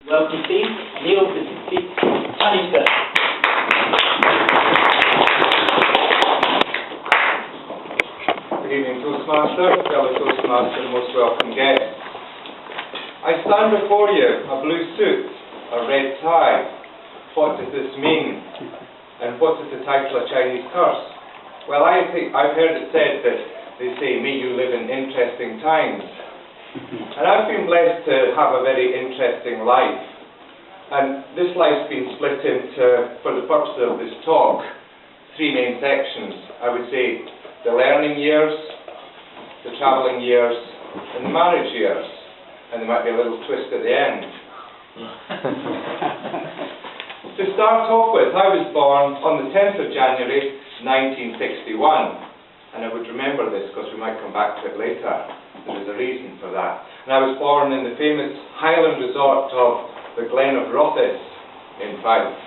Welcome, Steve. Neil, this is Steve. Anita. Good evening, Toastmaster, fellow Toastmaster, and most welcome guests. I stand before you, a blue suit, a red tie. What does this mean? And what is the title of Chinese curse? Well, I've heard it said that they say, may you live in interesting times. And I've been blessed to have a very interesting life. And this life's been split into, for the purposes of this talk, three main sections. I would say the learning years, the travelling years, and the marriage years. And there might be a little twist at the end. To start off with, I was born on the 10th of January 1961. And I would remember this because we might come back to it later. There was a reason for that. And I was born in the famous Highland resort of the Glen of Rothes in Fife,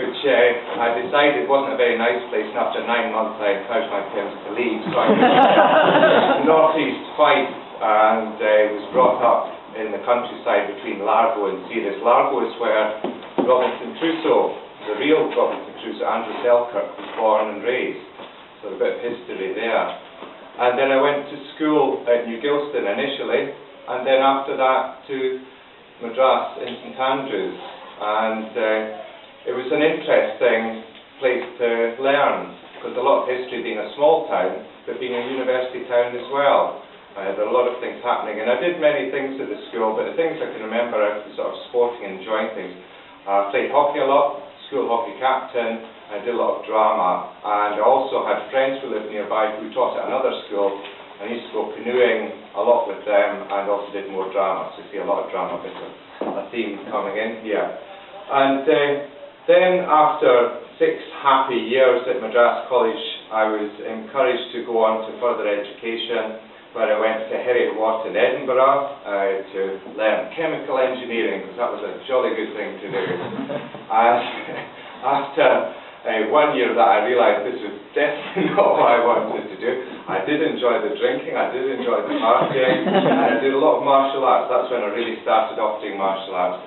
which I decided wasn't a very nice place, and after 9 months I encouraged my parents to leave. So I went to northeast Fife and was brought up in the countryside between Largo and Ceres. Largo is where Robinson Crusoe, the real Robinson Crusoe, Andrew Selkirk, was born and raised. So a bit of history there. And then I went to school at New Gilston initially, and then after that to Madras in St Andrews. And it was an interesting place to learn, because a lot of history being a small town, but being a university town as well. There were a lot of things happening, and I did many things at the school, but the things I can remember are sort of sporting and enjoying things. I played hockey a lot, school hockey captain. I did a lot of drama, and I also had friends who lived nearby who taught at another school. I used to go canoeing a lot with them, and also did more drama, so you see a lot of drama, bit of a theme coming in here. And then after 6 happy years at Madras College, I was encouraged to go on to further education, where I went to Heriot-Watt in Edinburgh to learn chemical engineering, because that was a jolly good thing to do. And after 1 year of that, I realised this was definitely not what I wanted to do. I did enjoy the drinking, I did enjoy the partying, and I did a lot of martial arts. That's when I really started off doing martial arts.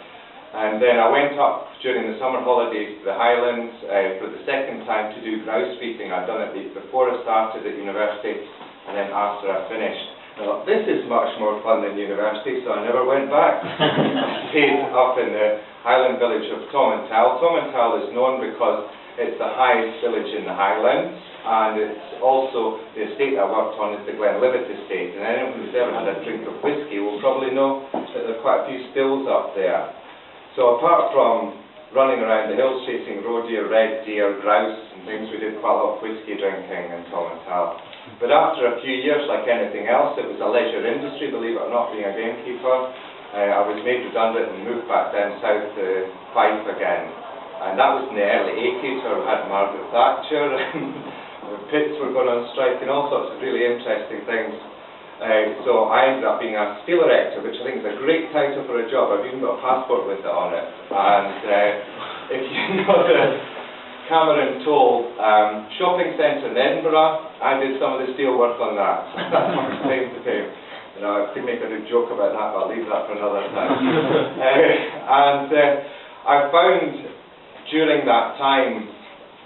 And then I went up during the summer holidays to the Highlands for the second time to do grouse feeding. I'd done it before I started at university, and then after I finished. I thought, this is much more fun than university, so I never went back. I stayed up in the Highland village of Tomintoul. Tomintoul is known because it's the highest village in the Highlands, and it's also the estate I worked on is the Glenlivet estate. And anyone who's ever had a drink of whiskey will probably know that there are quite a few stills up there. So apart from running around the hills chasing roe deer, red deer, grouse and things, we did quite a lot of whiskey drinking in Tomintoul. But after a few years, like anything else, it was a leisure industry, believe it or not, being a gamekeeper. I was made redundant and moved back down south to Fife again. And that was in the early 80s, where we had Margaret Thatcher, and the pits were going on strike, and all sorts of really interesting things. So I ended up being a steel erector, which I think is a great title for a job. I've even got a passport with it on it. And if you know the Cameron Toll shopping centre in Edinburgh, I did some of the steel work on that. So that's my claim to fame. You know, I could make a good joke about that, but I'll leave that for another time. I found during that time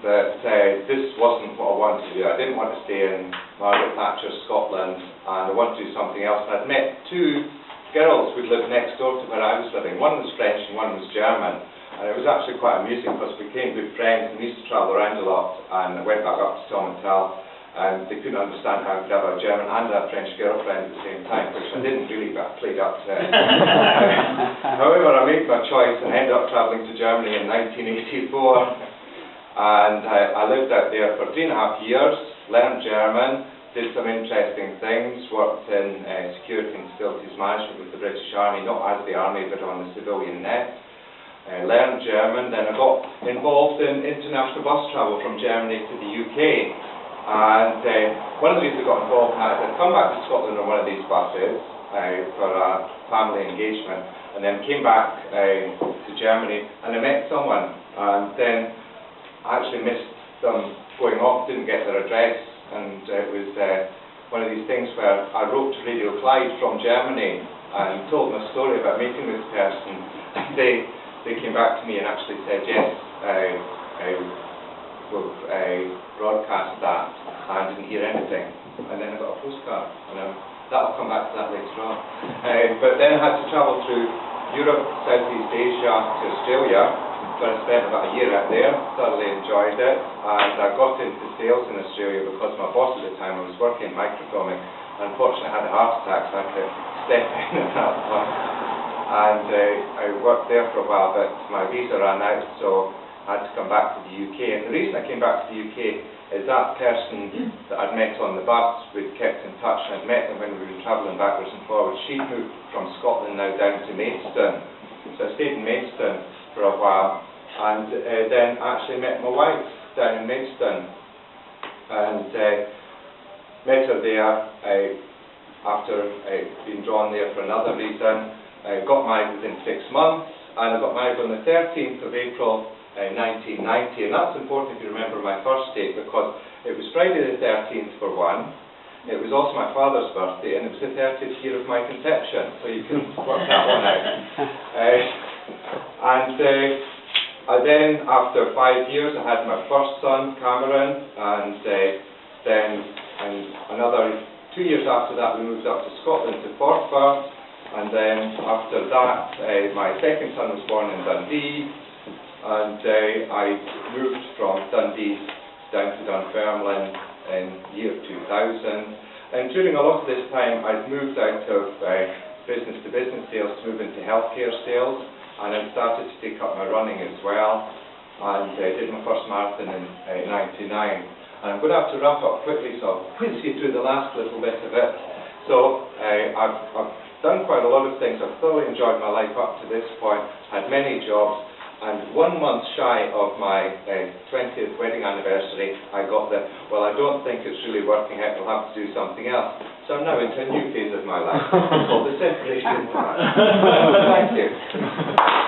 that this wasn't what I wanted to do. I didn't want to stay in Margaret Thatcher's Scotland, and I wanted to do something else. And I'd met 2 girls who'd lived next door to where I was living. One was French and one was German. And it was actually quite amusing because we became good friends, and we used to travel around a lot. And I went back up to Tomintoul, and they couldn't understand how I could have a German and a French girlfriend at the same time, which I didn't really, but I played up to it. However, I made my choice and ended up travelling to Germany in 1984. And I lived out there for 3.5 years, learned German, did some interesting things, worked in security and facilities management with the British Army, not as the Army, but on the civilian net. Learned German, then I got involved in international bus travel from Germany to the UK. And one of the reasons I got involved in that is I'd come back to Scotland on one of these buses for a family engagement, and then came back to Germany, and I met someone, and then I actually missed them going off, didn't get their address, and it was one of these things where I wrote to Radio Clyde from Germany and told them a story about meeting this person, they came back to me and actually said, yes, we'll broadcast that. I didn't hear anything. And then I got a postcard. And that'll come back to that later on. But then I had to travel through Europe, Southeast Asia to Australia. So I spent about a year out there, thoroughly enjoyed it, and I got into sales in Australia because my boss at the time, I was working in microfilming, unfortunately I had a heart attack, so I had to step in at that point. And I worked there for a while, but my visa ran out, so I had to come back to the UK. And the reason I came back to the UK is that person that I'd met on the bus, we'd kept in touch, and I'd met them when we were travelling backwards and forwards. She'd moved from Scotland now down to Maidstone, so I stayed in Maidstone for a while. And then actually met my wife down in Maidstone, and met her there after being drawn there for another reason. Got married within 6 months, and I got married on the 13th of April 1990, and that's important if you remember my first date, because it was Friday the 13th for one, it was also my father's birthday, and it was the 30th year of my conception, so you can work that one out. Then, after 5 years, I had my first son, Cameron, and then another 2 years after that, we moved up to Scotland to Forfar, and then after that, my second son was born in Dundee, and I moved from Dundee down to Dunfermline in the year 2000, and during a lot of this time, I'd moved out of business-to-business sales to move into healthcare sales. And I started to take up my running as well, and did my first marathon in '99. And I'm going to have to wrap up quickly, so I'll whiz you through the last little bit of it. So I've done quite a lot of things. I've thoroughly enjoyed my life up to this point, had many jobs, and 1 month shy of my 20th wedding anniversary, I got the, well, I don't think it's really working out, we'll have to do something else. So I'm now into a new phase of my life, called the separation part. Thank you.